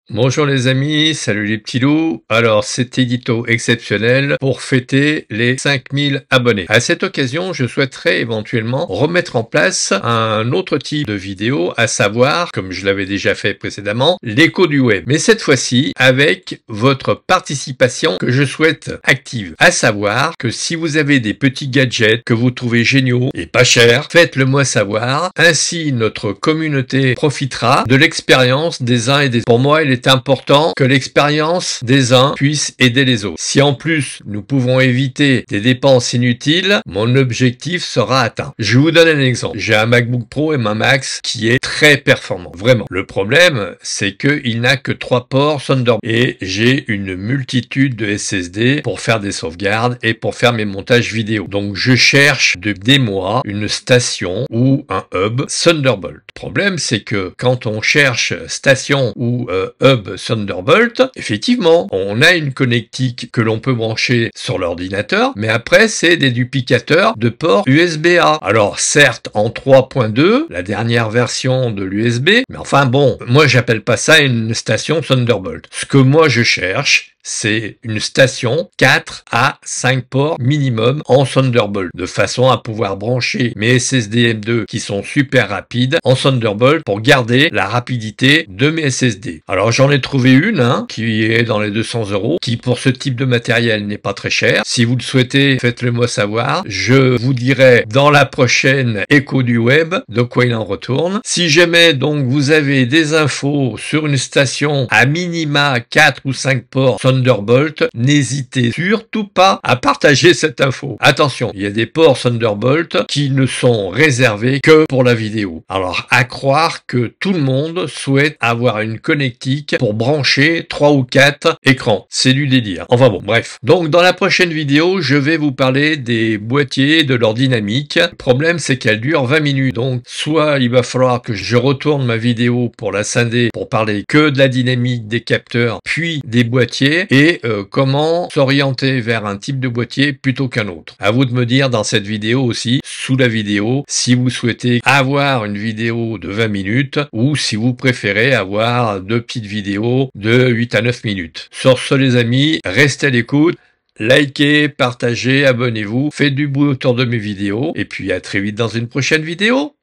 Bonjour les amis, salut les petits loups. Alors, cet édito exceptionnel pour fêter les 5000 abonnés. À cette occasion, je souhaiterais éventuellement remettre en place un autre type de vidéo, à savoir, comme je l'avais déjà fait précédemment, l'écho du web. Mais cette fois-ci, avec votre participation que je souhaite active. À savoir que si vous avez des petits gadgets que vous trouvez géniaux et pas chers, faites-le moi savoir. Ainsi, notre communauté profitera de l'expérience des uns et des autres. Pour moi, il est important que l'expérience des uns puisse aider les autres. Si en plus nous pouvons éviter des dépenses inutiles, mon objectif sera atteint. Je vous donne un exemple. J'ai un MacBook Pro M1 Max qui est très performant, vraiment. Le problème, c'est qu'il n'a que 3 ports Thunderbolt et j'ai une multitude de SSD pour faire des sauvegardes et pour faire mes montages vidéo. Donc je cherche depuis des mois une station ou un hub Thunderbolt. Le problème, c'est que quand on cherche station ou hub Thunderbolt, effectivement, on a une connectique que l'on peut brancher sur l'ordinateur, mais après, c'est des duplicateurs de ports USB-A. Alors, certes, en 3.2, la dernière version de l'USB, mais enfin bon, moi, j'appelle pas ça une station Thunderbolt. Ce que moi, je cherche, c'est une station 4 à 5 ports minimum en Thunderbolt, de façon à pouvoir brancher mes SSD M2 qui sont super rapides en Thunderbolt pour garder la rapidité de mes SSD. Alors j'en ai trouvé une qui est dans les 200 €, qui pour ce type de matériel n'est pas très cher. Si vous le souhaitez, faites-le moi savoir. Je vous dirai dans la prochaine écho du web de quoi il en retourne. Si jamais donc vous avez des infos sur une station à minima 4 ou 5 ports Thunderbolt, n'hésitez surtout pas à partager cette info. Attention, il y a des ports Thunderbolt qui ne sont réservés que pour la vidéo. Alors, à croire que tout le monde souhaite avoir une connectique pour brancher 3 ou 4 écrans. C'est du délire. Enfin bon, bref. Donc, dans la prochaine vidéo, je vais vous parler des boîtiers, de leur dynamique. Le problème, c'est qu'elle dure 20 minutes. Donc, soit il va falloir que je retourne ma vidéo pour la scinder, pour parler que de la dynamique des capteurs, puis des boîtiers, et comment s'orienter vers un type de boîtier plutôt qu'un autre. À vous de me dire dans cette vidéo aussi, sous la vidéo, si vous souhaitez avoir une vidéo de 20 minutes ou si vous préférez avoir deux petites vidéos de 8 à 9 minutes. Sur ce les amis, restez à l'écoute. Likez, partagez, abonnez-vous, faites du bruit autour de mes vidéos et puis à très vite dans une prochaine vidéo.